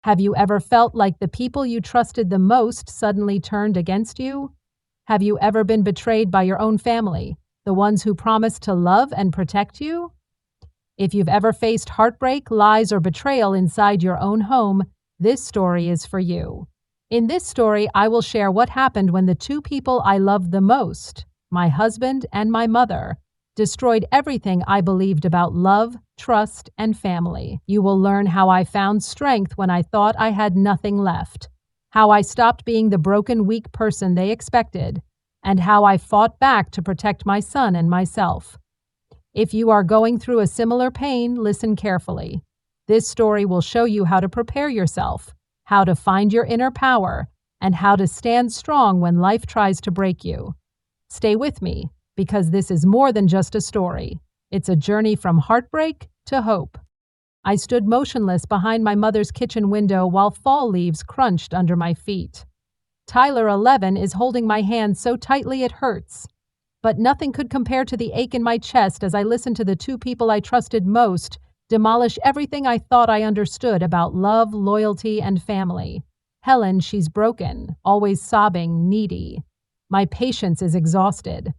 Have you ever felt like the people you trusted the most suddenly turned against you? Have you ever been betrayed by your own family, the ones who promised to love and protect you? If you've ever faced heartbreak, lies, or betrayal inside your own home, this story is for you. In this story, I will share what happened when the two people I loved the most, my husband and my mother, destroyed everything I believed about love, trust, and family. You will learn how I found strength when I thought I had nothing left, how I stopped being the broken, weak person they expected, and how I fought back to protect my son and myself. If you are going through a similar pain, listen carefully. This story will show you how to prepare yourself, how to find your inner power, and how to stand strong when life tries to break you. Stay with me, because this is more than just a story. It's a journey from heartbreak to hope. I stood motionless behind my mother's kitchen window while fall leaves crunched under my feet. Tyler, 11, is holding my hand so tightly it hurts. But nothing could compare to the ache in my chest as I listened to the two people I trusted most demolish everything I thought I understood about love, loyalty, and family. Helen, she's broken, always sobbing, needy. My patience is exhausted.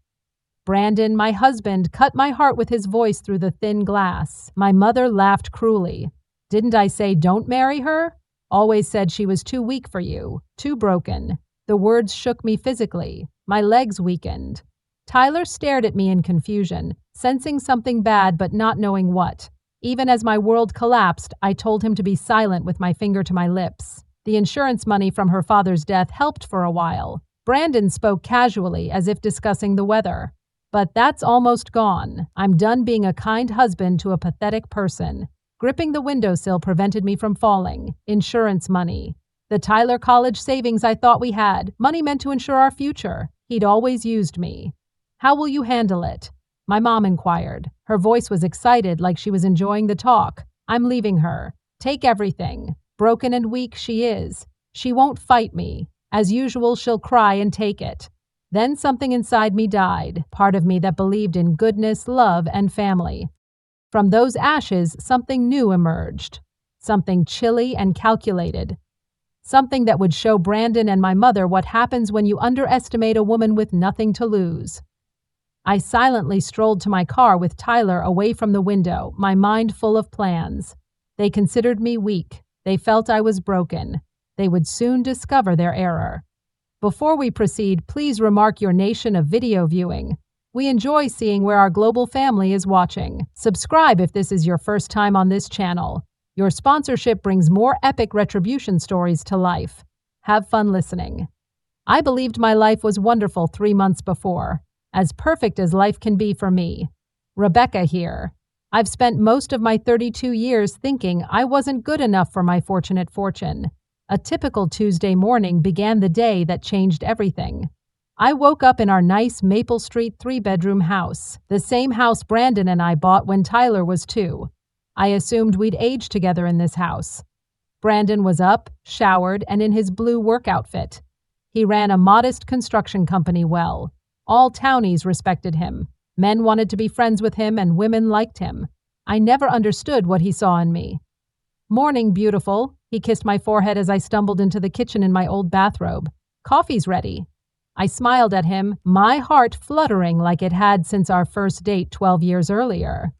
Brandon, my husband, cut my heart with his voice through the thin glass. My mother laughed cruelly. Didn't I say don't marry her? Always said she was too weak for you, too broken. The words shook me physically. My legs weakened. Tyler stared at me in confusion, sensing something bad but not knowing what. Even as my world collapsed, I told him to be silent with my finger to my lips. The insurance money from her father's death helped for a while. Brandon spoke casually, as if discussing the weather. But that's almost gone. I'm done being a kind husband to a pathetic person. Gripping the windowsill prevented me from falling. Insurance money. The Tyler college savings I thought we had. Money meant to ensure our future. He'd always used me. How will you handle it? My mom inquired. Her voice was excited, like she was enjoying the talk. I'm leaving her. Take everything. Broken and weak she is. She won't fight me. As usual, she'll cry and take it. Then something inside me died, part of me that believed in goodness, love, and family. From those ashes, something new emerged. Something chilly and calculated. Something that would show Brandon and my mother what happens when you underestimate a woman with nothing to lose. I silently strolled to my car with Tyler away from the window, my mind full of plans. They considered me weak. They felt I was broken. They would soon discover their error. Before we proceed, please remark your nation of video viewing. We enjoy seeing where our global family is watching. Subscribe if this is your first time on this channel. Your sponsorship brings more epic retribution stories to life. Have fun listening. I believed my life was wonderful 3 months before. As perfect as life can be for me. Rebecca here. I've spent most of my 32 years thinking I wasn't good enough for my fortunate fortune. A typical Tuesday morning began the day that changed everything. I woke up in our nice Maple Street 3-bedroom house, the same house Brandon and I bought when Tyler was 2. I assumed we'd age together in this house. Brandon was up, showered, and in his blue work outfit. He ran a modest construction company well. All townies respected him. Men wanted to be friends with him and women liked him. I never understood what he saw in me. Morning, beautiful. He kissed my forehead as I stumbled into the kitchen in my old bathrobe. Coffee's ready. I smiled at him, my heart fluttering like it had since our first date 12 years earlier.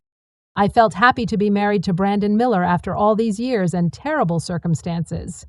I felt happy to be married to Brandon Miller after all these years and terrible circumstances.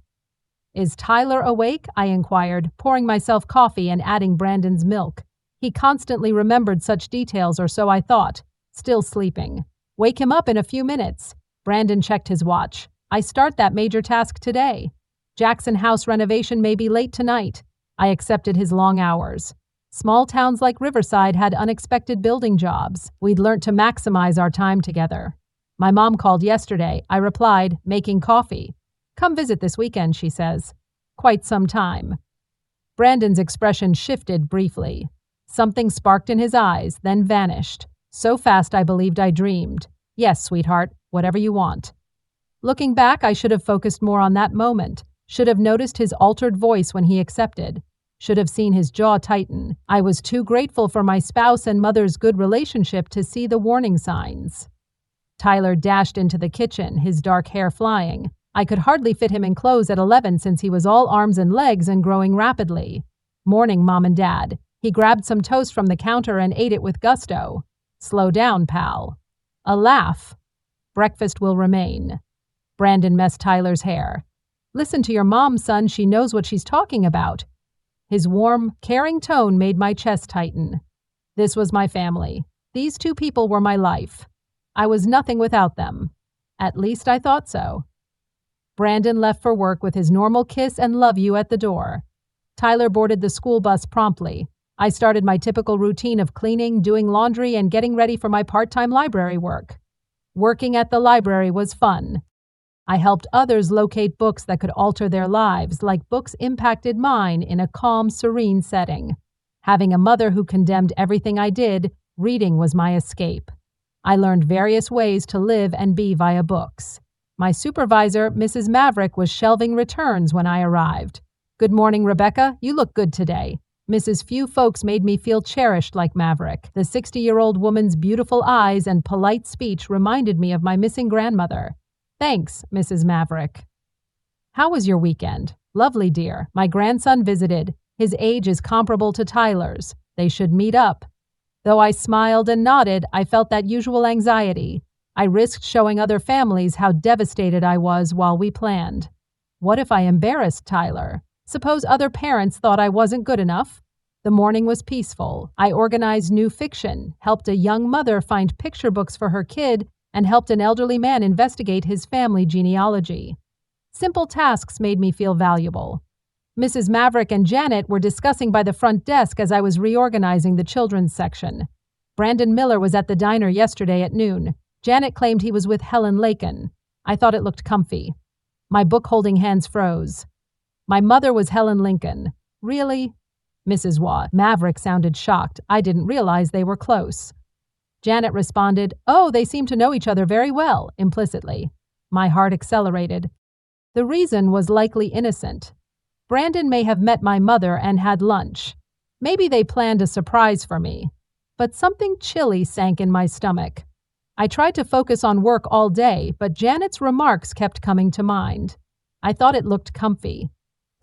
Is Tyler awake? I inquired, pouring myself coffee and adding Brandon's milk. He constantly remembered such details, or so I thought. Still sleeping. Wake him up in a few minutes. Brandon checked his watch. I start that major task today. Jackson House renovation may be late tonight. I accepted his long hours. Small towns like Riverside had unexpected building jobs. We'd learnt to maximize our time together. My mom called yesterday. I replied, making coffee. Come visit this weekend, she says. Quite some time. Brandon's expression shifted briefly. Something sparked in his eyes, then vanished. So fast I believed I dreamed. Yes, sweetheart, whatever you want. Looking back, I should have focused more on that moment. Should have noticed his altered voice when he accepted. Should have seen his jaw tighten. I was too grateful for my spouse and mother's good relationship to see the warning signs. Tyler dashed into the kitchen, his dark hair flying. I could hardly fit him in clothes at 11 since he was all arms and legs and growing rapidly. Morning, Mom and Dad. He grabbed some toast from the counter and ate it with gusto. Slow down, pal. A laugh. Breakfast will remain. Brandon messed Tyler's hair. Listen to your mom, son. She knows what she's talking about. His warm, caring tone made my chest tighten. This was my family. These two people were my life. I was nothing without them. At least I thought so. Brandon left for work with his normal kiss and love you at the door. Tyler boarded the school bus promptly. I started my typical routine of cleaning, doing laundry, and getting ready for my part-time library work. Working at the library was fun. I helped others locate books that could alter their lives, like books impacted mine in a calm, serene setting. Having a mother who condemned everything I did, reading was my escape. I learned various ways to live and be via books. My supervisor, Mrs. Maverick, was shelving returns when I arrived. Good morning, Rebecca. You look good today. Mrs. Few folks made me feel cherished like Maverick. The 60-year-old woman's beautiful eyes and polite speech reminded me of my missing grandmother. Thanks, Mrs. Maverick. How was your weekend? Lovely, dear. My grandson visited. His age is comparable to Tyler's. They should meet up. Though I smiled and nodded, I felt that usual anxiety. I risked showing other families how devastated I was while we planned. What if I embarrassed Tyler? Suppose other parents thought I wasn't good enough? The morning was peaceful. I organized new fiction, helped a young mother find picture books for her kid, and helped an elderly man investigate his family genealogy. Simple tasks made me feel valuable. Mrs. Maverick and Janet were discussing by the front desk as I was reorganizing the children's section. Brandon Miller was at the diner yesterday at noon. Janet claimed he was with Helen Lakin. I thought it looked comfy. My book-holding hands froze. My mother was Helen Lincoln. Really? Mrs. Watt. Maverick sounded shocked. I didn't realize they were close. Janet responded, "Oh, they seem to know each other very well," implicitly. My heart accelerated. The reason was likely innocent. Brandon may have met my mother and had lunch. Maybe they planned a surprise for me. But something chilly sank in my stomach. I tried to focus on work all day, but Janet's remarks kept coming to mind. I thought it looked comfy.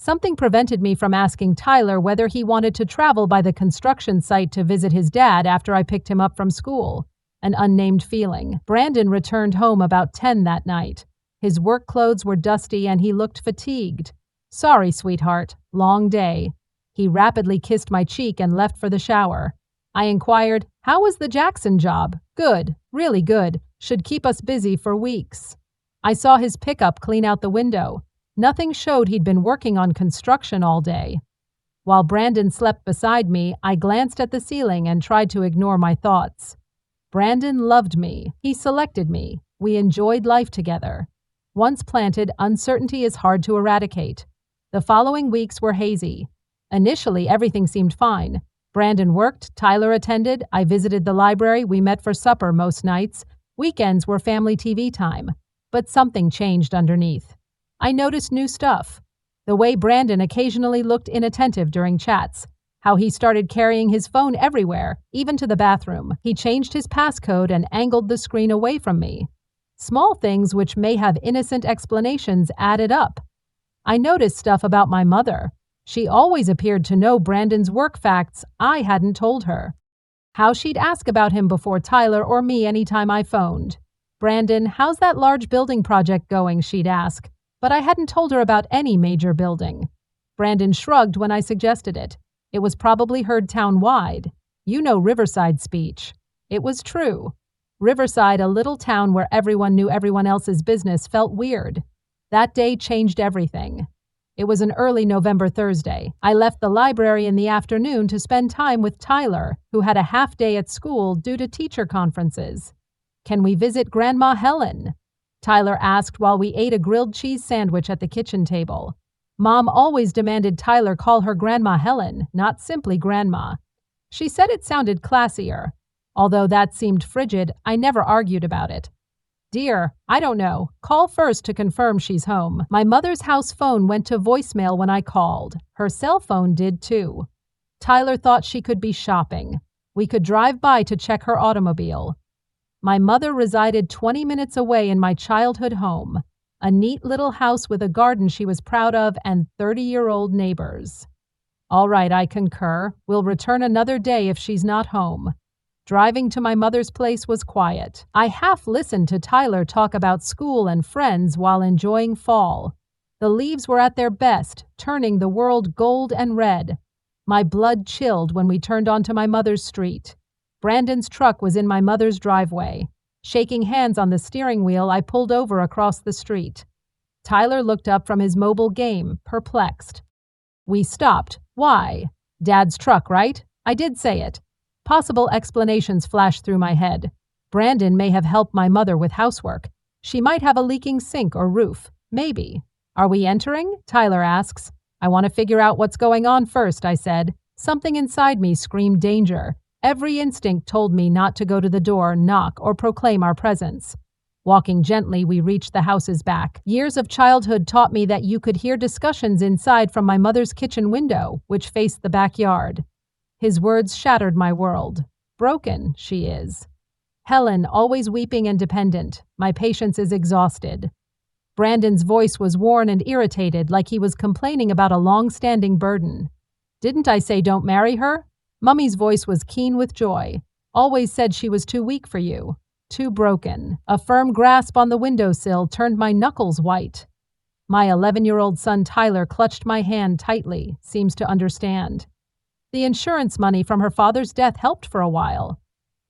Something prevented me from asking Tyler whether he wanted to travel by the construction site to visit his dad after I picked him up from school. An unnamed feeling. Brandon returned home about 10 that night. His work clothes were dusty and he looked fatigued. Sorry, sweetheart. Long day. He rapidly kissed my cheek and left for the shower. I inquired, "How was the Jackson job?" "Good. Really good. Should keep us busy for weeks." I saw his pickup clean out the window. Nothing showed he'd been working on construction all day. While Brandon slept beside me, I glanced at the ceiling and tried to ignore my thoughts. Brandon loved me. He selected me. We enjoyed life together. Once planted, uncertainty is hard to eradicate. The following weeks were hazy. Initially, everything seemed fine. Brandon worked, Tyler attended, I visited the library, we met for supper most nights. Weekends were family TV time. But something changed underneath. I noticed new stuff. The way Brandon occasionally looked inattentive during chats. How he started carrying his phone everywhere, even to the bathroom. He changed his passcode and angled the screen away from me. Small things which may have innocent explanations added up. I noticed stuff about my mother. She always appeared to know Brandon's work facts I hadn't told her. How she'd ask about him before Tyler or me anytime I phoned. "Brandon, how's that large building project going?" she'd ask. But I hadn't told her about any major building. Brandon shrugged when I suggested it. It was probably heard town-wide. You know Riverside speech. It was true. Riverside, a little town where everyone knew everyone else's business, felt weird. That day changed everything. It was an early November Thursday. I left the library in the afternoon to spend time with Tyler, who had a half day at school due to teacher conferences. "Can we visit Grandma Helen?" Tyler asked while we ate a grilled cheese sandwich at the kitchen table. Mom always demanded Tyler call her Grandma Helen, not simply Grandma. She said it sounded classier. Although that seemed frigid, I never argued about it. "Dear, I don't know. Call first to confirm she's home." My mother's house phone went to voicemail when I called. Her cell phone did too. Tyler thought she could be shopping. We could drive by to check her automobile. My mother resided 20 minutes away in my childhood home. a neat little house with a garden she was proud of, and 30-year-old neighbors. All right, I concur. We'll return another day if she's not home. Driving to my mother's place was quiet. I half listened to Tyler talk about school and friends while enjoying fall. The leaves were at their best, turning the world gold and red. My blood chilled when we turned onto my mother's street. Brandon's truck was in my mother's driveway. Shaking hands on the steering wheel, I pulled over across the street. Tyler looked up from his mobile game, perplexed. We stopped. Why? Dad's truck, right? I did say it. Possible explanations flashed through my head. Brandon may have helped my mother with housework. She might have a leaking sink or roof. Maybe. Are we entering? Tyler asks. I want to figure out what's going on first, I said. Something inside me screamed danger. Every instinct told me not to go to the door, knock, or proclaim our presence. Walking gently, we reached the house's back. Years of childhood taught me that you could hear discussions inside from my mother's kitchen window, which faced the backyard. His words shattered my world. Broken, she is. Helen, always weeping and dependent. My patience is exhausted. Brandon's voice was worn and irritated, like he was complaining about a long-standing burden. Didn't I say don't marry her? Mummy's voice was keen with joy. Always said she was too weak for you. Too broken. A firm grasp on the windowsill turned my knuckles white. My 11-year-old son Tyler clutched my hand tightly, seems to understand. The insurance money from her father's death helped for a while.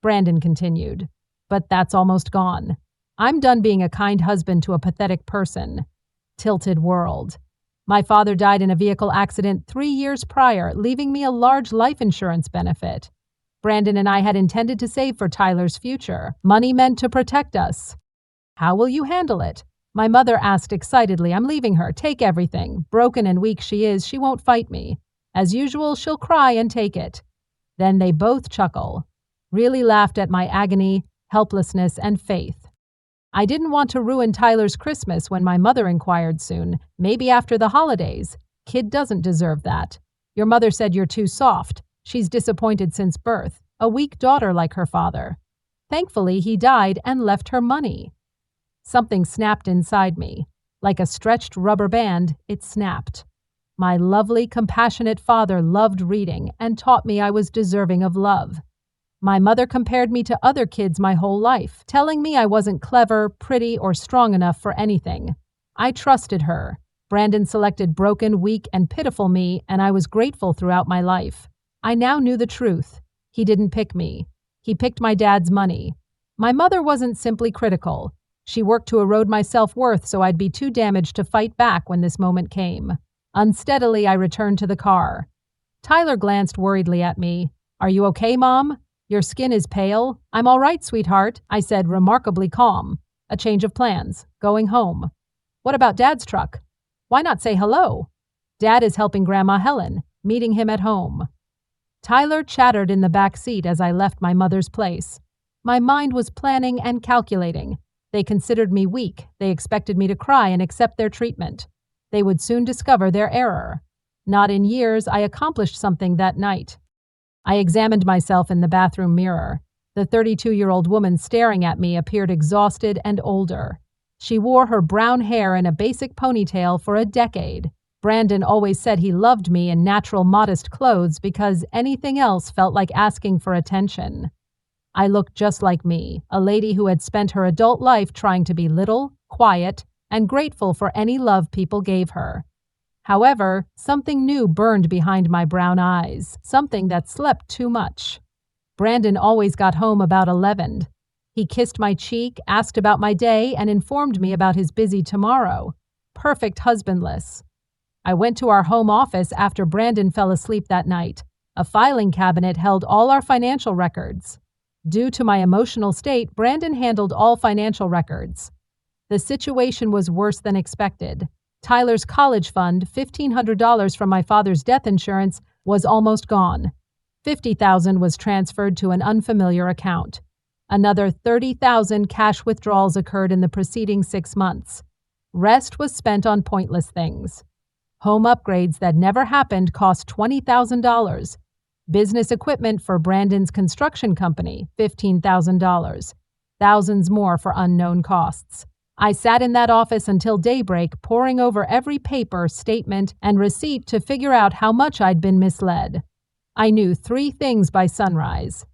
Brandon continued. But that's almost gone. I'm done being a kind husband to a pathetic person. Tilted world. My father died in a vehicle accident 3 years prior, leaving me a large life insurance benefit. Brandon and I had intended to save for Tyler's future. Money meant to protect us. How will you handle it? My mother asked excitedly. I'm leaving her. Take everything. Broken and weak she is, she won't fight me. As usual, she'll cry and take it. Then they both chuckle. Really laughed at my agony, helplessness, and faith. I didn't want to ruin Tyler's Christmas when my mother inquired soon. Maybe after the holidays. Kid doesn't deserve that. Your mother said you're too soft. She's disappointed since birth. A weak daughter like her father. Thankfully, he died and left her money. Something snapped inside me. Like a stretched rubber band, it snapped. My lovely, compassionate father loved reading and taught me I was deserving of love. My mother compared me to other kids my whole life, telling me I wasn't clever, pretty, or strong enough for anything. I trusted her. Brandon selected broken, weak, and pitiful me, and I was grateful throughout my life. I now knew the truth. He didn't pick me. He picked my dad's money. My mother wasn't simply critical. She worked to erode my self-worth so I'd be too damaged to fight back when this moment came. Unsteadily, I returned to the car. Tyler glanced worriedly at me. Are you okay, Mom? Your skin is pale. I'm all right, sweetheart, I said, remarkably calm. A change of plans. Going home. What about Dad's truck? Why not say hello? Dad is helping Grandma Helen, meeting him at home. Tyler chattered in the back seat as I left my mother's place. My mind was planning and calculating. They considered me weak. They expected me to cry and accept their treatment. They would soon discover their error. Not in years, I accomplished something that night. I examined myself in the bathroom mirror. The 32-year-old woman staring at me appeared exhausted and older. She wore her brown hair in a basic ponytail for a decade. Brandon always said he loved me in natural, modest clothes because anything else felt like asking for attention. I looked just like me, a lady who had spent her adult life trying to be little, quiet, and grateful for any love people gave her. However, something new burned behind my brown eyes, something that slept too much. Brandon always got home about 11. He kissed my cheek, asked about my day, and informed me about his busy tomorrow. Perfect husbandless. I went to our home office after Brandon fell asleep that night. A filing cabinet held all our financial records. Due to my emotional state, Brandon handled all financial records. The situation was worse than expected. Tyler's college fund, $1,500 from my father's death insurance, was almost gone. $50,000 was transferred to an unfamiliar account. Another $30,000 cash withdrawals occurred in the preceding 6 months. Rest was spent on pointless things. Home upgrades that never happened cost $20,000. Business equipment for Brandon's construction company, $15,000. Thousands more for unknown costs. I sat in that office until daybreak, poring over every paper, statement, and receipt to figure out how much I'd been misled. I knew 3 things by sunrise.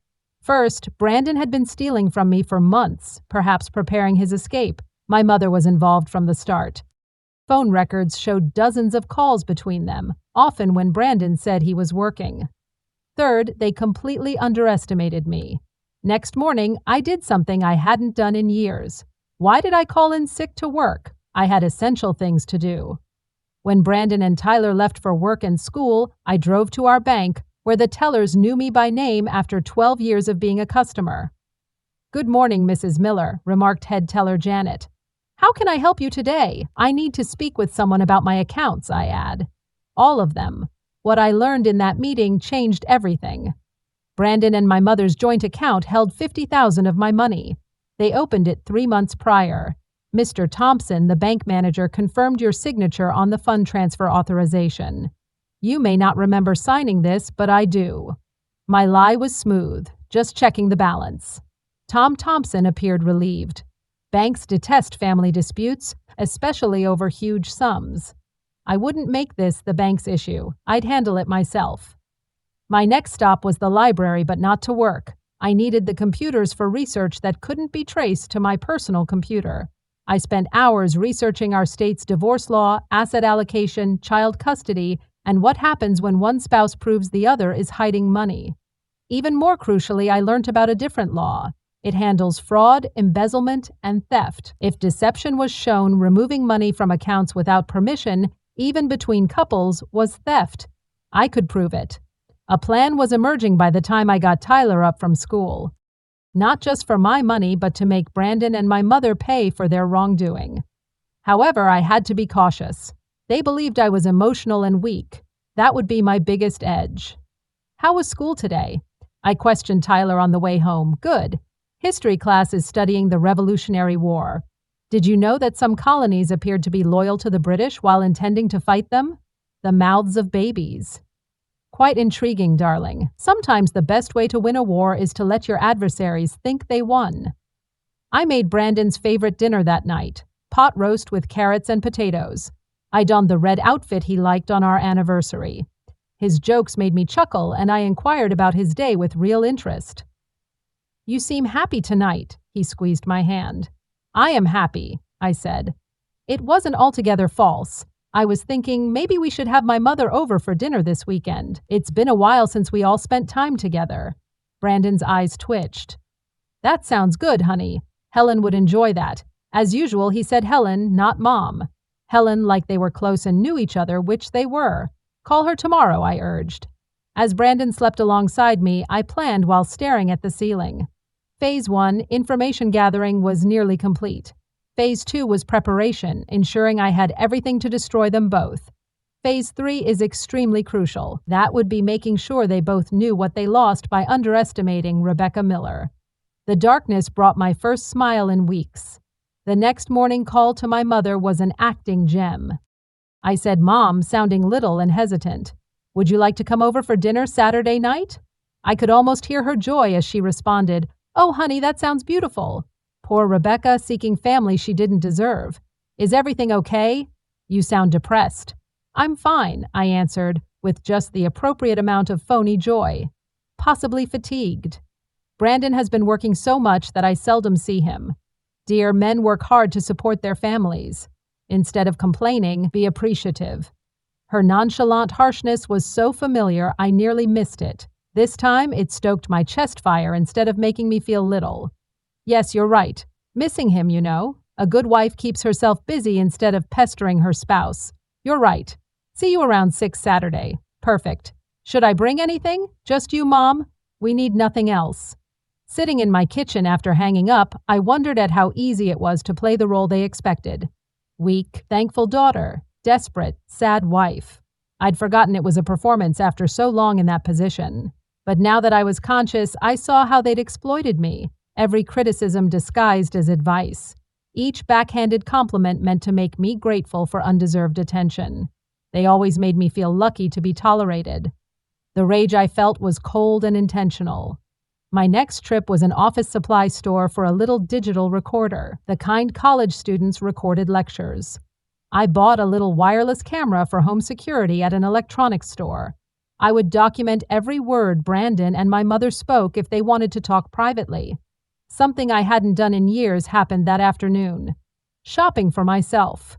First, Brandon had been stealing from me for months, perhaps preparing his escape. My mother was involved from the start. Phone records showed dozens of calls between them, often when Brandon said he was working. Third, they completely underestimated me. Next morning, I did something I hadn't done in years. Why did I call in sick to work? I had essential things to do. When Brandon and Tyler left for work and school, I drove to our bank, where the tellers knew me by name after 12 years of being a customer. "Good morning, Mrs. Miller," remarked head teller Janet. "How can I help you today? I need to speak with someone about my accounts," I add. All of them. What I learned in that meeting changed everything. Brandon and my mother's joint account held $50,000 of my money. They opened it 3 months prior. Mr. Thompson, the bank manager, confirmed your signature on the fund transfer authorization. You may not remember signing this, but I do. My lie was smooth, just checking the balance. Tom Thompson appeared relieved. Banks detest family disputes, especially over huge sums. I wouldn't make this the bank's issue. I'd handle it myself. My next stop was the library, but not to work. I needed the computers for research that couldn't be traced to my personal computer. I spent hours researching our state's divorce law, asset allocation, child custody, and what happens when one spouse proves the other is hiding money. Even more crucially, I learned about a different law. It handles fraud, embezzlement, and theft. If deception was shown, removing money from accounts without permission, even between couples, was theft. I could prove it. A plan was emerging by the time I got Tyler up from school. Not just for my money, but to make Brandon and my mother pay for their wrongdoing. However, I had to be cautious. They believed I was emotional and weak. That would be my biggest edge. "How was school today?" I questioned Tyler on the way home. "Good. History class is studying the Revolutionary War. Did you know that some colonies appeared to be loyal to the British while intending to fight them? The mouths of babies." "Quite intriguing, darling. Sometimes the best way to win a war is to let your adversaries think they won." I made Brandon's favorite dinner that night, pot roast with carrots and potatoes. I donned the red outfit he liked on our anniversary. His jokes made me chuckle, and I inquired about his day with real interest. "You seem happy tonight," he squeezed my hand. "I am happy," I said. It wasn't altogether false. I was thinking maybe we should have my mother over for dinner this weekend. It's been a while since we all spent time together. Brandon's eyes twitched. "That sounds good, honey. Helen would enjoy that." As usual, he said Helen, not Mom. Helen, like they were close and knew each other, which they were. "Call her tomorrow," I urged. As Brandon slept alongside me, I planned while staring at the ceiling. Phase 1, information gathering, was nearly complete. Phase 2 was preparation, ensuring I had everything to destroy them both. Phase 3 is extremely crucial. That would be making sure they both knew what they lost by underestimating Rebecca Miller. The darkness brought my first smile in weeks. The next morning call to my mother was an acting gem. I said, "Mom," sounding little and hesitant. "Would you like to come over for dinner Saturday night?" I could almost hear her joy as she responded, "Oh, honey, that sounds beautiful." Poor Rebecca, seeking family she didn't deserve. "Is everything okay? You sound depressed." "I'm fine," I answered, with just the appropriate amount of phony joy. Possibly fatigued. Brandon has been working so much that I seldom see him. Dear, men work hard to support their families. Instead of complaining, be appreciative. Her nonchalant harshness was so familiar I nearly missed it. This time, it stoked my chest fire instead of making me feel little. "Yes, you're right. Missing him, you know. A good wife keeps herself busy instead of pestering her spouse. You're right. See you around 6 Saturday. Perfect. Should I bring anything? Just you, Mom? We need nothing else." Sitting in my kitchen after hanging up, I wondered at how easy it was to play the role they expected. Weak, thankful daughter. Desperate, sad wife. I'd forgotten it was a performance after so long in that position. But now that I was conscious, I saw how they'd exploited me. Every criticism disguised as advice. Each backhanded compliment meant to make me grateful for undeserved attention. They always made me feel lucky to be tolerated. The rage I felt was cold and intentional. My next trip was an office supply store for a little digital recorder, the kind college students recorded lectures. I bought a little wireless camera for home security at an electronics store. I would document every word Brandon and my mother spoke if they wanted to talk privately. Something I hadn't done in years happened that afternoon. Shopping for myself.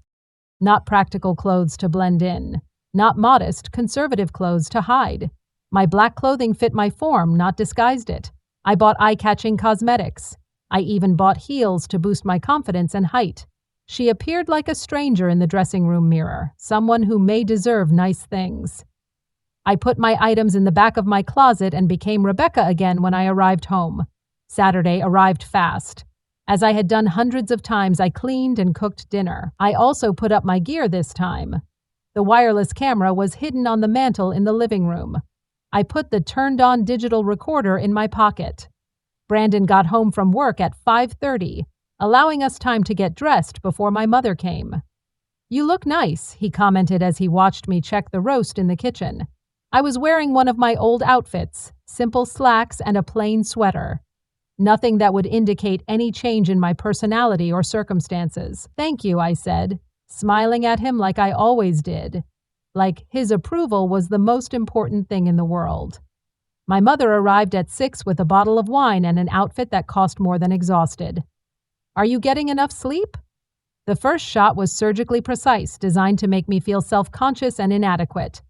Not practical clothes to blend in. Not modest, conservative clothes to hide. My black clothing fit my form, not disguised it. I bought eye-catching cosmetics. I even bought heels to boost my confidence and height. She appeared like a stranger in the dressing room mirror, someone who may deserve nice things. I put my items in the back of my closet and became Rebecca again when I arrived home. Saturday arrived fast. As I had done hundreds of times, I cleaned and cooked dinner. I also put up my gear this time. The wireless camera was hidden on the mantel in the living room. I put the turned-on digital recorder in my pocket. Brandon got home from work at 5:30, allowing us time to get dressed before my mother came. "You look nice," he commented as he watched me check the roast in the kitchen. I was wearing one of my old outfits, simple slacks and a plain sweater. Nothing that would indicate any change in my personality or circumstances. "Thank you," I said, smiling at him like I always did. Like his approval was the most important thing in the world. My mother arrived at 6 with a bottle of wine and an outfit that cost more than exhausted. "Are you getting enough sleep?" The first shot was surgically precise, designed to make me feel self-conscious and inadequate.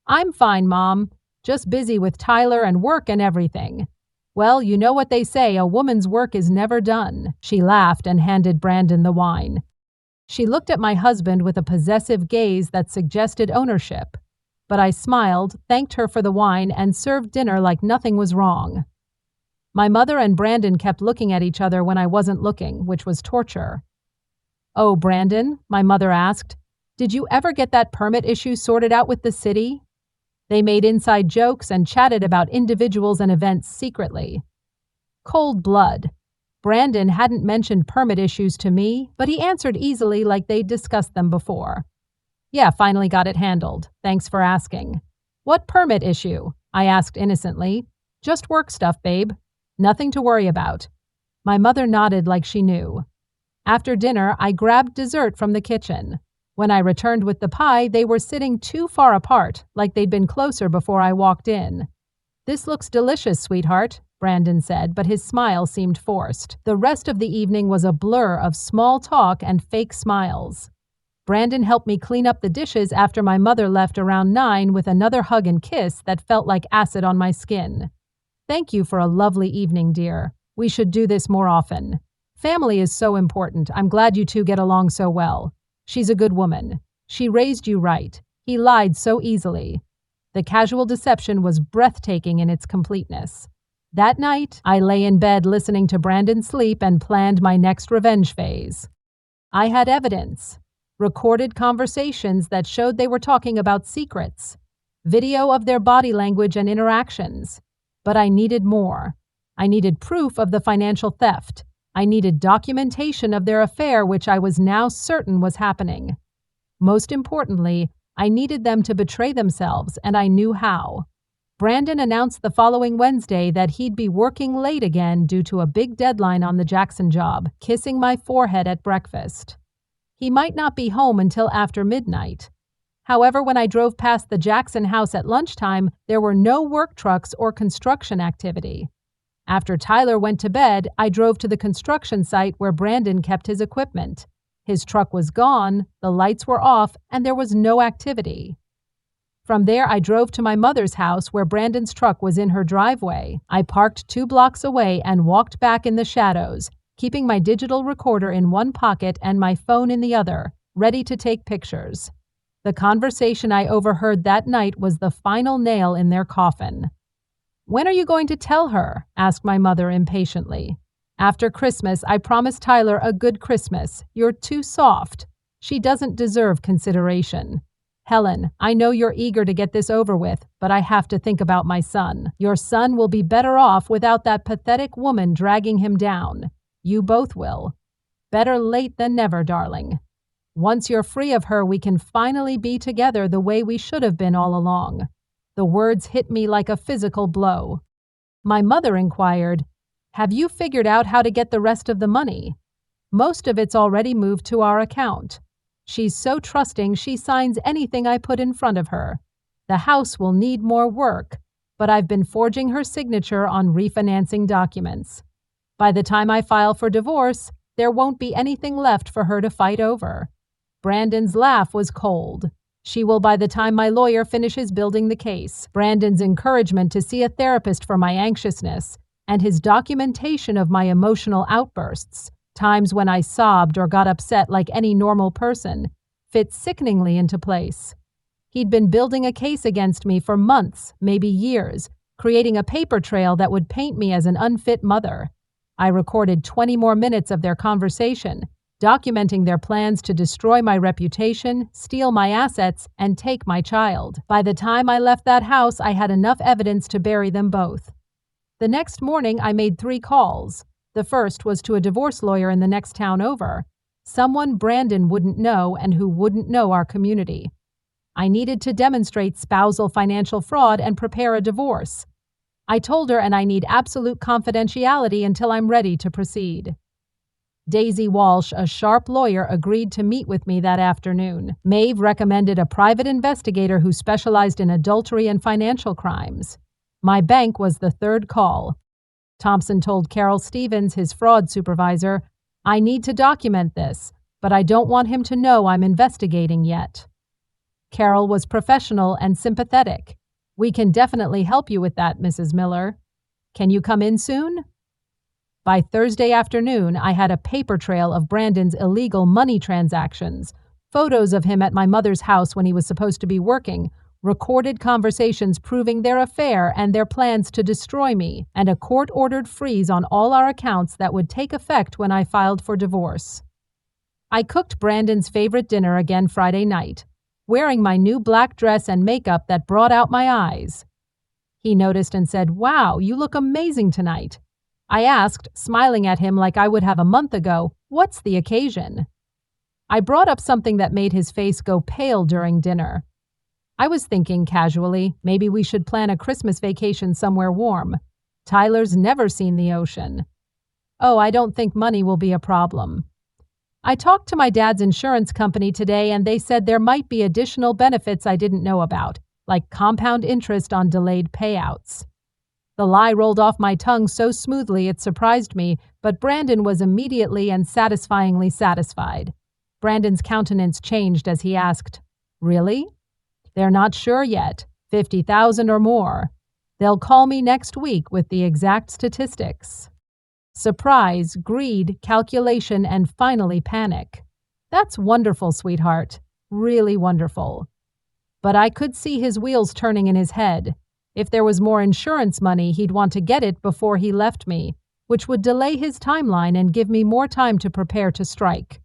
"I'm fine, Mom. Just busy with Tyler and work and everything." "Well, you know what they say, a woman's work is never done." She laughed and handed Brandon the wine. She looked at my husband with a possessive gaze that suggested ownership. But I smiled, thanked her for the wine, and served dinner like nothing was wrong. My mother and Brandon kept looking at each other when I wasn't looking, which was torture. "Oh, Brandon," my mother asked, "did you ever get that permit issue sorted out with the city?" They made inside jokes and chatted about individuals and events secretly. Cold blood. Brandon hadn't mentioned permit issues to me, but he answered easily like they'd discussed them before. "Yeah, finally got it handled. Thanks for asking." "What permit issue?" I asked innocently. "Just work stuff, babe. Nothing to worry about." My mother nodded like she knew. After dinner, I grabbed dessert from the kitchen. When I returned with the pie, they were sitting too far apart, like they'd been closer before I walked in. "This looks delicious, sweetheart," Brandon said, but his smile seemed forced. The rest of the evening was a blur of small talk and fake smiles. Brandon helped me clean up the dishes after my mother left around 9 with another hug and kiss that felt like acid on my skin. "Thank you for a lovely evening, dear. We should do this more often. Family is so important. I'm glad you two get along so well. She's a good woman. She raised you right. He lied so easily." The casual deception was breathtaking in its completeness. That night, I lay in bed listening to Brandon sleep and planned my next revenge phase. I had evidence. Recorded conversations that showed they were talking about secrets. Video of their body language and interactions. But I needed more. I needed proof of the financial theft. I needed documentation of their affair, which I was now certain was happening. Most importantly, I needed them to betray themselves, and I knew how. Brandon announced the following Wednesday that he'd be working late again due to a big deadline on the Jackson job, kissing my forehead at breakfast. He might not be home until after midnight. However, when I drove past the Jackson house at lunchtime, there were no work trucks or construction activity. After Tyler went to bed, I drove to the construction site where Brandon kept his equipment. His truck was gone, the lights were off, and there was no activity. From there, I drove to my mother's house where Brandon's truck was in her driveway. I parked 2 blocks away and walked back in the shadows, keeping my digital recorder in one pocket and my phone in the other, ready to take pictures. The conversation I overheard that night was the final nail in their coffin. "When are you going to tell her?" asked my mother impatiently. "After Christmas, I promised Tyler a good Christmas. You're too soft. She doesn't deserve consideration. Helen, I know you're eager to get this over with, but I have to think about my son. Your son will be better off without that pathetic woman dragging him down. You both will. Better late than never, darling. Once you're free of her, we can finally be together the way we should have been all along." The words hit me like a physical blow. My mother inquired, "Have you figured out how to get the rest of the money?" "Most of it's already moved to our account." She's so trusting she signs anything I put in front of her. The house will need more work, but I've been forging her signature on refinancing documents. By the time I file for divorce, there won't be anything left for her to fight over. Brandon's laugh was cold. She will by the time my lawyer finishes building the case. Brandon's encouragement to see a therapist for my anxiousness, and his documentation of my emotional outbursts, times when I sobbed or got upset like any normal person, fit sickeningly into place. He'd been building a case against me for months, maybe years, creating a paper trail that would paint me as an unfit mother. I recorded 20 more minutes of their conversation, documenting their plans to destroy my reputation, steal my assets, and take my child. By the time I left that house, I had enough evidence to bury them both. The next morning, I made 3 calls. The first was to a divorce lawyer in the next town over, someone Brandon wouldn't know and who wouldn't know our community. I needed to demonstrate spousal financial fraud and prepare a divorce. I told her, and I need absolute confidentiality until I'm ready to proceed. Daisy Walsh, a sharp lawyer, agreed to meet with me that afternoon. Maeve recommended a private investigator who specialized in adultery and financial crimes. My bank was the third call. Thompson told Carol Stevens, his fraud supervisor, "I need to document this, but I don't want him to know I'm investigating yet." Carol was professional and sympathetic. "We can definitely help you with that, Mrs. Miller. Can you come in soon?" By Thursday afternoon, I had a paper trail of Brandon's illegal money transactions, photos of him at my mother's house when he was supposed to be working, recorded conversations proving their affair and their plans to destroy me, and a court-ordered freeze on all our accounts that would take effect when I filed for divorce. I cooked Brandon's favorite dinner again Friday night, wearing my new black dress and makeup that brought out my eyes. He noticed and said, "Wow, you look amazing tonight." I asked, smiling at him like I would have a month ago, "What's the occasion?" I brought up something that made his face go pale during dinner. I was thinking casually, maybe we should plan a Christmas vacation somewhere warm. Tyler's never seen the ocean. "Oh, I don't think money will be a problem." I talked to my dad's insurance company today, and they said there might be additional benefits I didn't know about, like compound interest on delayed payouts. The lie rolled off my tongue so smoothly it surprised me, but Brandon was immediately and satisfyingly satisfied. Brandon's countenance changed as he asked, "Really?" "They're not sure yet. 50,000 or more. They'll call me next week with the exact statistics." Surprise, greed, calculation, and finally panic. That's wonderful, sweetheart. Really wonderful. But I could see his wheels turning in his head. If there was more insurance money, he'd want to get it before he left me, which would delay his timeline and give me more time to prepare to strike.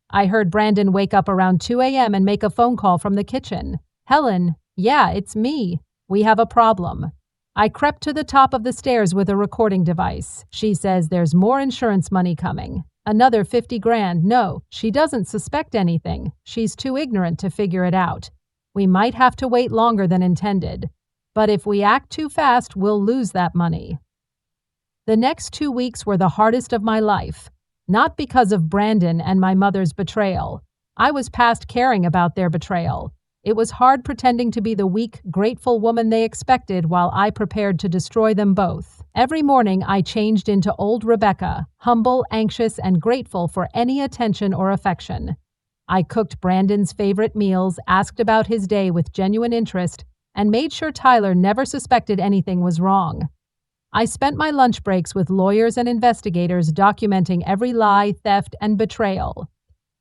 I heard Brandon wake up around 2 a.m. and make a phone call from the kitchen. "Helen, yeah, it's me. We have a problem." I crept to the top of the stairs with a recording device. "She says there's more insurance money coming. Another 50 grand. No, she doesn't suspect anything. She's too ignorant to figure it out. We might have to wait longer than intended. But if we act too fast, we'll lose that money." The next 2 weeks were the hardest of my life, not because of Brandon and my mother's betrayal. I was past caring about their betrayal. It was hard pretending to be the weak, grateful woman they expected while I prepared to destroy them both. Every morning I changed into old Rebecca, humble, anxious, and grateful for any attention or affection. I cooked Brandon's favorite meals, asked about his day with genuine interest, and made sure Tyler never suspected anything was wrong. I spent my lunch breaks with lawyers and investigators documenting every lie, theft, and betrayal.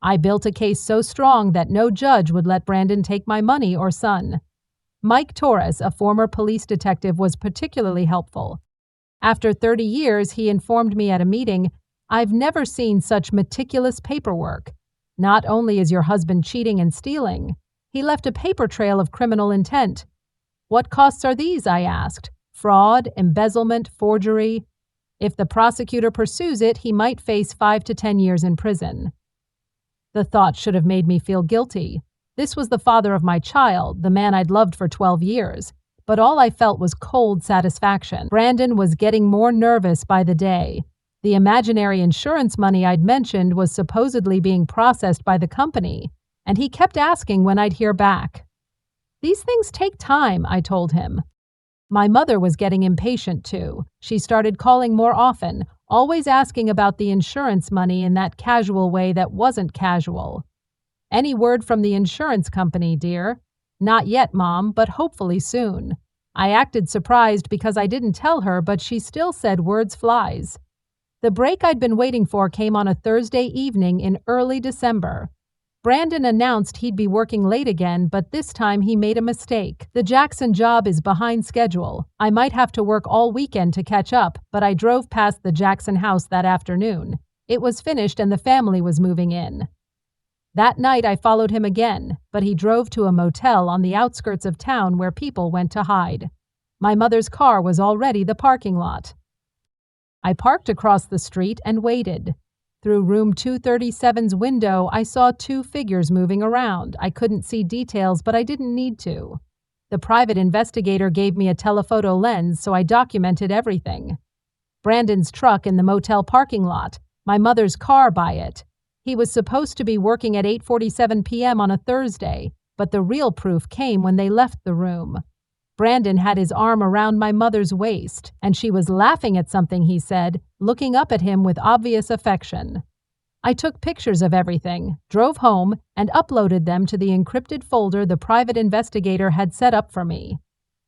I built a case so strong that no judge would let Brandon take my money or son. Mike Torres, a former police detective, was particularly helpful. After 30 years, he informed me at a meeting, "I've never seen such meticulous paperwork. Not only is your husband cheating and stealing, he left a paper trail of criminal intent." "What costs are these?" I asked. "Fraud, embezzlement, forgery. If the prosecutor pursues it, he might face 5 to 10 years in prison." The thought should have made me feel guilty. This was the father of my child, the man I'd loved for 12 years. but all I felt was cold satisfaction. Brandon was getting more nervous by the day. The imaginary insurance money I'd mentioned was supposedly being processed by the company, and he kept asking when I'd hear back. "These things take time," I told him. My mother was getting impatient too. She started calling more often, always asking about the insurance money in that casual way that wasn't casual. "Any word from the insurance company, dear?" "Not yet, Mom, but hopefully soon." I acted surprised because I didn't tell her, but she still said words flies. The break I'd been waiting for came on a Thursday evening in early December. Brandon announced he'd be working late again, but this time he made a mistake. "The Jackson job is behind schedule. I might have to work all weekend to catch up, but I drove past the Jackson house that afternoon. It was finished and the family was moving in." That night I followed him again, but he drove to a motel on the outskirts of town where people went to hide. My mother's car was already the parking lot. I parked across the street and waited. Through room 237's window, I saw two figures moving around. I couldn't see details, but I didn't need to. The private investigator gave me a telephoto lens, so I documented everything. Brandon's truck in the motel parking lot, my mother's car by it. He was supposed to be working at 8:47 p.m. on a Thursday, but the real proof came when they left the room. Brandon had his arm around my mother's waist, and she was laughing at something he said, looking up at him with obvious affection. I took pictures of everything, drove home, and uploaded them to the encrypted folder the private investigator had set up for me.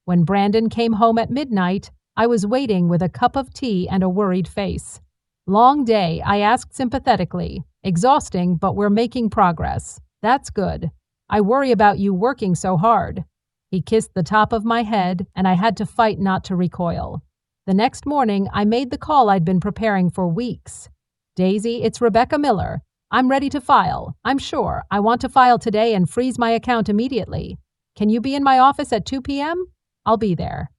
When Brandon came home at midnight, I was waiting with a cup of tea and a worried face. "Long day," I asked sympathetically. "Exhausting, but we're making progress." "That's good. I worry about you working so hard." He kissed the top of my head, and I had to fight not to recoil. The next morning, I made the call I'd been preparing for weeks. "Daisy, it's Rebecca Miller. I'm ready to file. I'm sure. I want to file today and freeze my account immediately. Can you be in my office at 2 p.m.? I'll be there."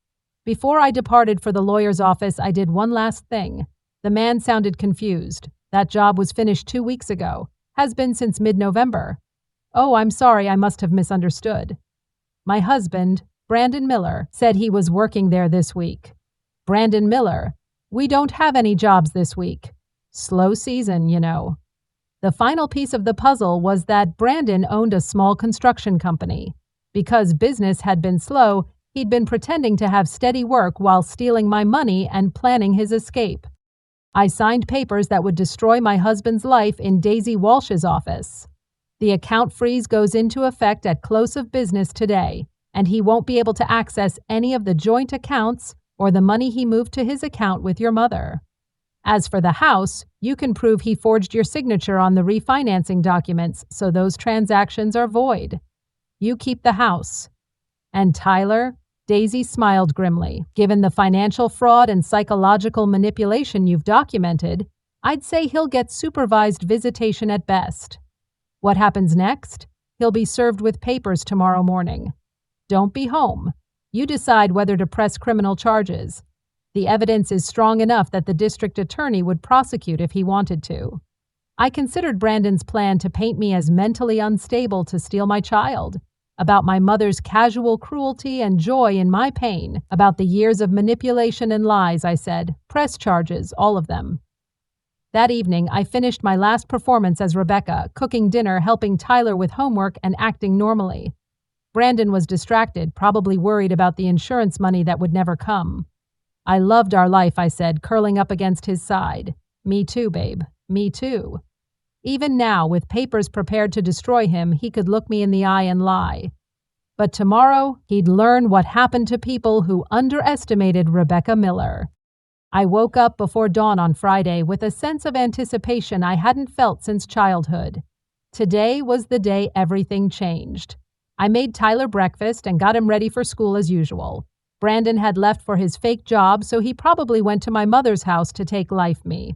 Before I departed for the lawyer's office, I did one last thing. The man sounded confused. "That job was finished 2 weeks ago. Has been since mid-November." "Oh, I'm sorry, I must have misunderstood." My husband, Brandon Miller, said he was working there this week. Brandon Miller: "We don't have any jobs this week. Slow season, you know." The final piece of the puzzle was that Brandon owned a small construction company. Because business had been slow, he'd been pretending to have steady work while stealing my money and planning his escape. I signed papers that would destroy my husband's life in Daisy Walsh's office. The account freeze goes into effect at close of business today, and he won't be able to access any of the joint accounts or the money he moved to his account with your mother. As for the house, you can prove he forged your signature on the refinancing documents, so those transactions are void. You keep the house. And Tyler? Daisy smiled grimly. "Given the financial fraud and psychological manipulation you've documented, I'd say he'll get supervised visitation at best." "What happens next?" "He'll be served with papers tomorrow morning." "Don't be home. You decide whether to press criminal charges. The evidence is strong enough that the district attorney would prosecute if he wanted to." I considered Brandon's plan to paint me as mentally unstable to steal my child, about my mother's casual cruelty and joy in my pain, about the years of manipulation and lies. I said, "Press charges, all of them." That evening, I finished my last performance as Rebecca, cooking dinner, helping Tyler with homework, and acting normally. Brandon was distracted, probably worried about the insurance money that would never come. "I loved our life," I said, curling up against his side. "Me too, babe. Me too." Even now, with papers prepared to destroy him, he could look me in the eye and lie. But tomorrow, he'd learn what happened to people who underestimated Rebecca Miller. I woke up before dawn on Friday with a sense of anticipation I hadn't felt since childhood. Today was the day everything changed. I made Tyler breakfast and got him ready for school as usual. Brandon had left for his fake job, so he probably went to my mother's house to take Life Me.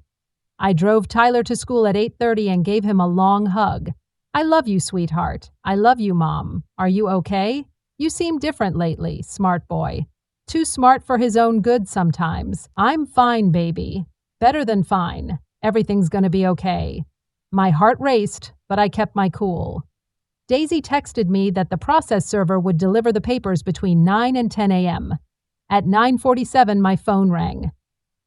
I drove Tyler to school at 8:30 and gave him a long hug. "I love you, sweetheart. I love you, Mom. Are you okay? You seem different lately, smart boy. Too smart for his own good sometimes." "I'm fine, baby. Better than fine. Everything's gonna be okay." My heart raced, but I kept my cool. Daisy texted me that the process server would deliver the papers between 9 and 10 a.m. At 9:47, my phone rang.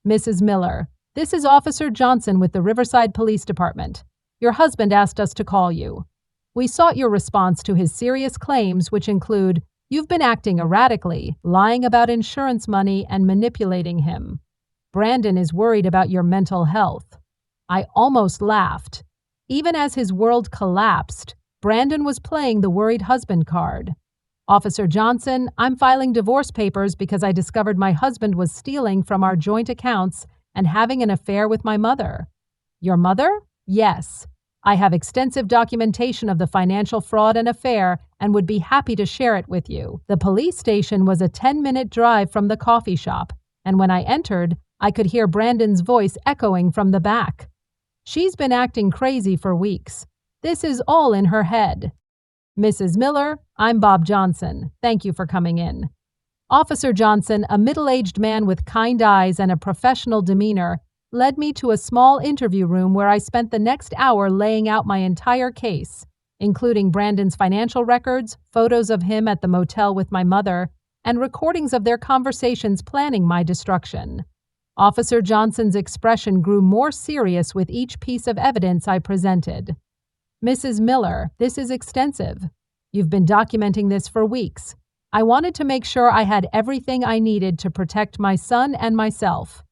Mrs. Miller, this is Officer Johnson with the Riverside Police Department. Your husband asked us to call you. We sought your response to his serious claims, which include you've been acting erratically, lying about insurance money, and manipulating him. Brandon is worried about your mental health. I almost laughed. Even as his world collapsed, Brandon was playing the worried husband card. Officer Johnson, I'm filing divorce papers because I discovered my husband was stealing from our joint accounts and having an affair with my mother. Your mother? Yes. I have extensive documentation of the financial fraud and affair and would be happy to share it with you. The police station was a 10-minute drive from the coffee shop, and when I entered, I could hear Brandon's voice echoing from the back. She's been acting crazy for weeks. This is all in her head. Mrs. Miller, I'm Bob Johnson. Thank you for coming in. Officer Johnson, a middle-aged man with kind eyes and a professional demeanor, led me to a small interview room where I spent the next hour laying out my entire case, including Brandon's financial records, photos of him at the motel with my mother, and recordings of their conversations planning my destruction. Officer Johnson's expression grew more serious with each piece of evidence I presented. Mrs. Miller, this is extensive. You've been documenting this for weeks. I wanted to make sure I had everything I needed to protect my son and myself.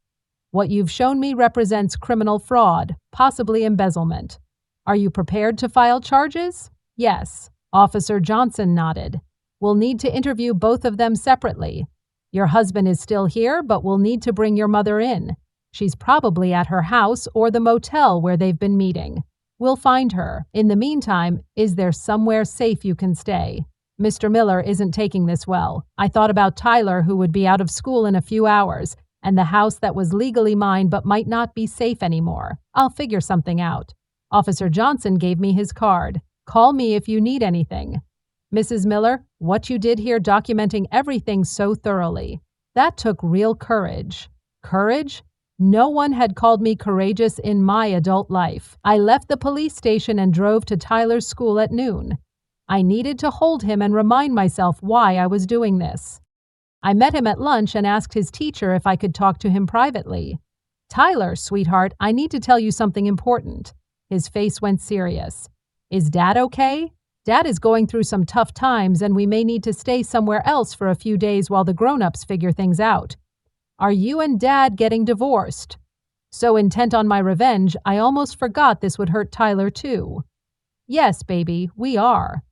What you've shown me represents criminal fraud, possibly embezzlement. Are you prepared to file charges? Yes. Officer Johnson nodded. We'll need to interview both of them separately. Your husband is still here, but we'll need to bring your mother in. She's probably at her house or the motel where they've been meeting. We'll find her. In the meantime, is there somewhere safe you can stay? Mr. Miller isn't taking this well. I thought about Tyler, who would be out of school in a few hours, and the house that was legally mine but might not be safe anymore. I'll figure something out. Officer Johnson gave me his card. Call me if you need anything. Mrs. Miller, what you did here documenting everything so thoroughly, that took real courage. Courage? No one had called me courageous in my adult life. I left the police station and drove to Tyler's school at noon. I needed to hold him and remind myself why I was doing this. I met him at lunch and asked his teacher if I could talk to him privately. Tyler, sweetheart, I need to tell you something important. His face went serious. Is Dad okay? Dad is going through some tough times and we may need to stay somewhere else for a few days while the grown-ups figure things out. Are you and Dad getting divorced? So intent on my revenge, I almost forgot this would hurt Tyler too. Yes, baby, we are.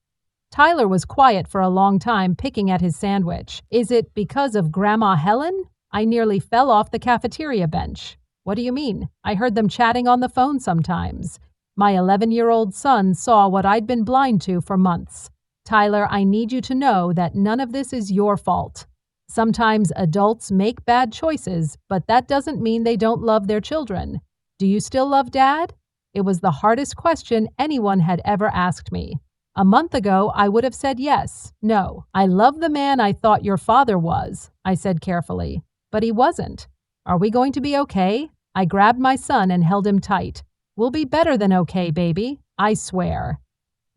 Tyler was quiet for a long time, picking at his sandwich. Is it because of Grandma Helen? I nearly fell off the cafeteria bench. What do you mean? I heard them chatting on the phone sometimes. My 11-year-old son saw what I'd been blind to for months. Tyler, I need you to know that none of this is your fault. Sometimes adults make bad choices, but that doesn't mean they don't love their children. Do you still love Dad? It was the hardest question anyone had ever asked me. A month ago, I would have said yes. No, I love the man I thought your father was, I said carefully. But he wasn't. Are we going to be okay? I grabbed my son and held him tight. We'll be better than okay, baby. I swear.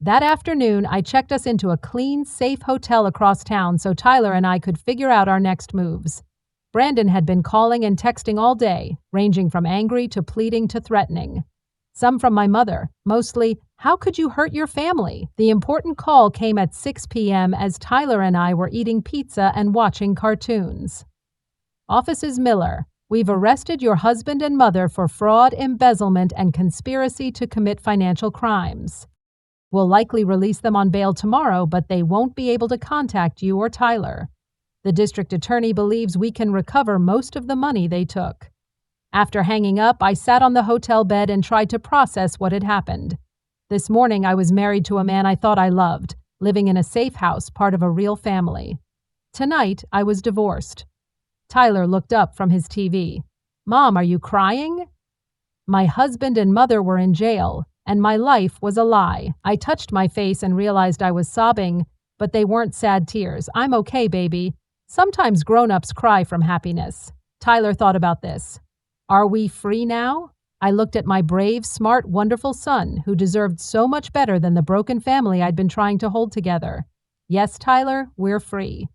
That afternoon, I checked us into a clean, safe hotel across town so Tyler and I could figure out our next moves. Brandon had been calling and texting all day, ranging from angry to pleading to threatening. Some from my mother, mostly, how could you hurt your family? The important call came at 6 p.m. as Tyler and I were eating pizza and watching cartoons. Officers Miller, we've arrested your husband and mother for fraud, embezzlement, and conspiracy to commit financial crimes. We'll likely release them on bail tomorrow, but they won't be able to contact you or Tyler. The district attorney believes we can recover most of the money they took. After hanging up, I sat on the hotel bed and tried to process what had happened. This morning, I was married to a man I thought I loved, living in a safe house, part of a real family. Tonight, I was divorced. Tyler looked up from his TV. Mom, are you crying? My husband and mother were in jail, and my life was a lie. I touched my face and realized I was sobbing, but they weren't sad tears. I'm okay, baby. Sometimes grown-ups cry from happiness. Tyler thought about this. Are we free now? I looked at my brave, smart, wonderful son, who deserved so much better than the broken family I'd been trying to hold together. Yes, Tyler, we're free.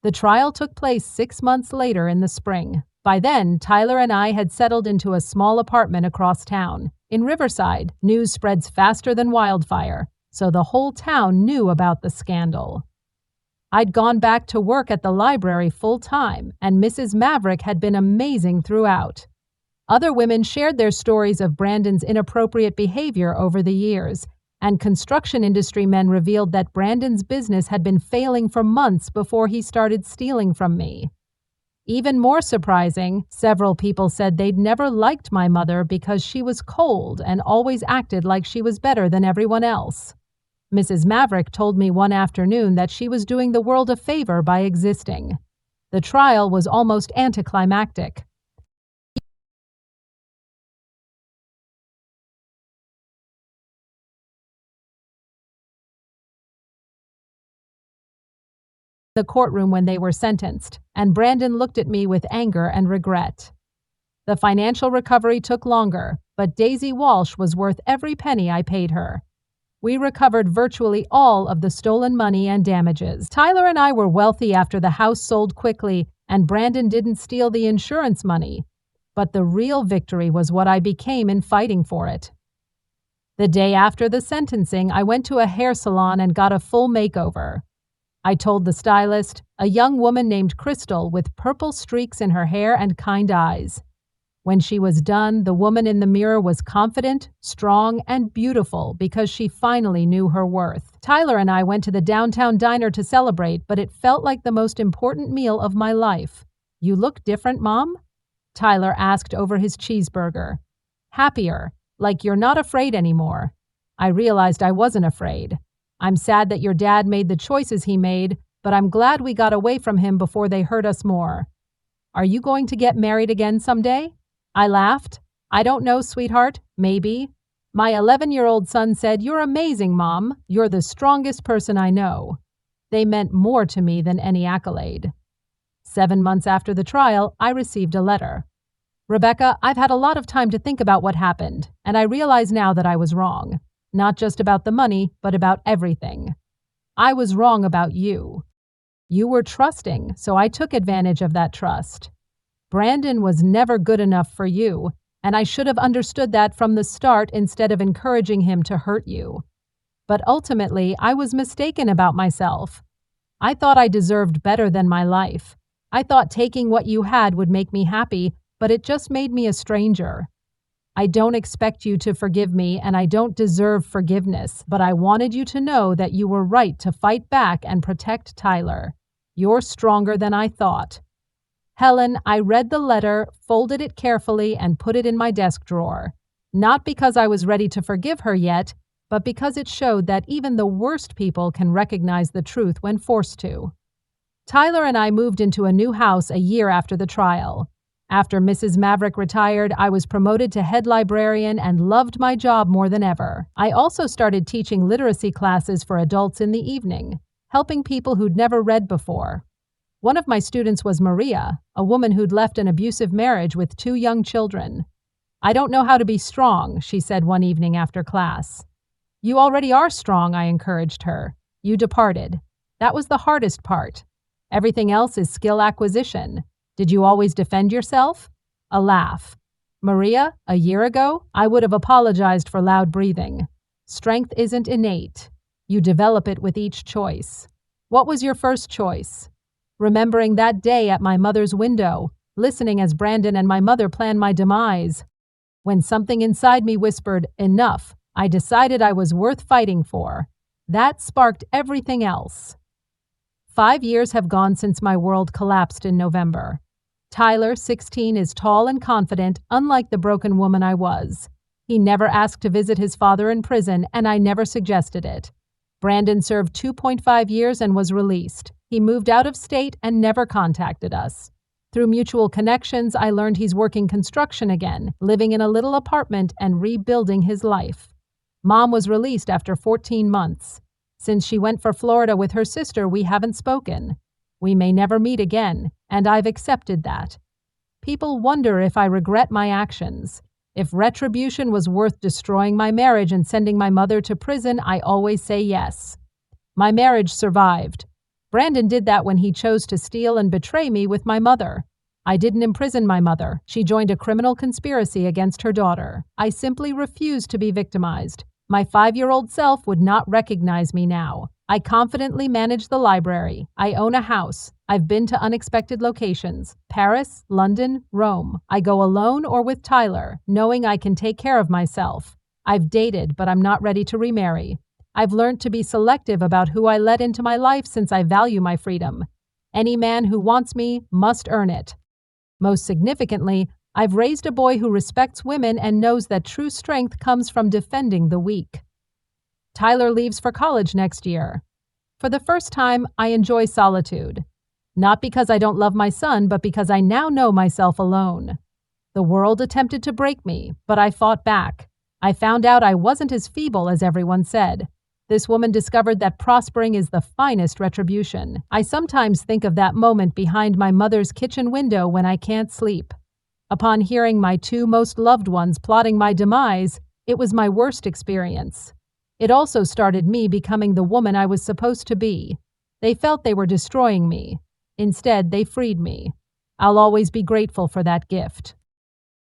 The trial took place 6 months later in the spring. By then, Tyler and I had settled into a small apartment across town. In Riverside, news spreads faster than wildfire, so the whole town knew about the scandal. I'd gone back to work at the library full-time, and Mrs. Maverick had been amazing throughout. Other women shared their stories of Brandon's inappropriate behavior over the years, and construction industry men revealed that Brandon's business had been failing for months before he started stealing from me. Even more surprising, several people said they'd never liked my mother because she was cold and always acted like she was better than everyone else. Mrs. Maverick told me one afternoon that she was doing the world a favor by existing. The trial was almost anticlimactic. The courtroom when they were sentenced, and Brandon looked at me with anger and regret. The financial recovery took longer, but Daisy Walsh was worth every penny I paid her. We recovered virtually all of the stolen money and damages. Tyler and I were wealthy after the house sold quickly, and Brandon didn't steal the insurance money. But the real victory was what I became in fighting for it. The day after the sentencing, I went to a hair salon and got a full makeover. I told the stylist, a young woman named Crystal with purple streaks in her hair and kind eyes. When she was done, the woman in the mirror was confident, strong, and beautiful because she finally knew her worth. Tyler and I went to the downtown diner to celebrate, but it felt like the most important meal of my life. "You look different, Mom?" Tyler asked over his cheeseburger. "Happier, like you're not afraid anymore." I realized I wasn't afraid. "I'm sad that your dad made the choices he made, but I'm glad we got away from him before they hurt us more." "Are you going to get married again someday?" I laughed. "I don't know, sweetheart. Maybe." My 11-year-old son said, "You're amazing, Mom. You're the strongest person I know." They meant more to me than any accolade. 7 months after the trial, I received a letter. "Rebecca, I've had a lot of time to think about what happened, and I realize now that I was wrong. Not just about the money, but about everything. I was wrong about you. You were trusting, so I took advantage of that trust. Brandon was never good enough for you, and I should have understood that from the start instead of encouraging him to hurt you. But ultimately, I was mistaken about myself. I thought I deserved better than my life. I thought taking what you had would make me happy, but it just made me a stranger. I don't expect you to forgive me, and I don't deserve forgiveness, but I wanted you to know that you were right to fight back and protect Tyler. You're stronger than I thought." Helen, I read the letter, folded it carefully, and put it in my desk drawer. Not because I was ready to forgive her yet, but because it showed that even the worst people can recognize the truth when forced to. Tyler and I moved into a new house a year after the trial. After Mrs. Maverick retired, I was promoted to head librarian and loved my job more than ever. I also started teaching literacy classes for adults in the evening, helping people who'd never read before. One of my students was Maria, a woman who'd left an abusive marriage with 2 young children. "I don't know how to be strong," she said one evening after class. "You already are strong," I encouraged her. "You departed. That was the hardest part. Everything else is skill acquisition. Did you always defend yourself?" A laugh. "Maria, a year ago, I would have apologized for loud breathing. Strength isn't innate. You develop it with each choice. What was your first choice?" Remembering that day at my mother's window, listening as Brandon and my mother planned my demise. When something inside me whispered, "Enough," I decided I was worth fighting for. That sparked everything else. 5 years have gone since my world collapsed in November. Tyler, 16, is tall and confident, unlike the broken woman I was. He never asked to visit his father in prison, and I never suggested it. Brandon served 2.5 years and was released. He moved out of state and never contacted us. Through mutual connections, I learned he's working construction again, living in a little apartment and rebuilding his life. Mom was released after 14 months. Since she went for Florida with her sister, we haven't spoken. We may never meet again, and I've accepted that. People wonder if I regret my actions, If retribution was worth destroying my marriage and sending my mother to prison, I always say yes. My marriage survived. Brandon did that when he chose to steal and betray me with my mother. I didn't imprison my mother. She joined a criminal conspiracy against her daughter. I simply refused to be victimized. My 5-year-old self would not recognize me now. I confidently manage the library. I own a house. I've been to unexpected locations: Paris, London, Rome. I go alone or with Tyler, knowing I can take care of myself. I've dated, but I'm not ready to remarry. I've learned to be selective about who I let into my life since I value my freedom. Any man who wants me must earn it. Most significantly, I've raised a boy who respects women and knows that true strength comes from defending the weak. Tyler leaves for college next year. For the first time, I enjoy solitude. Not because I don't love my son, but because I now know myself alone. The world attempted to break me, but I fought back. I found out I wasn't as feeble as everyone said. This woman discovered that prospering is the finest retribution. I sometimes think of that moment behind my mother's kitchen window when I can't sleep. Upon hearing my 2 most loved ones plotting my demise, it was my worst experience. It also started me becoming the woman I was supposed to be. They felt they were destroying me. Instead, they freed me. I'll always be grateful for that gift.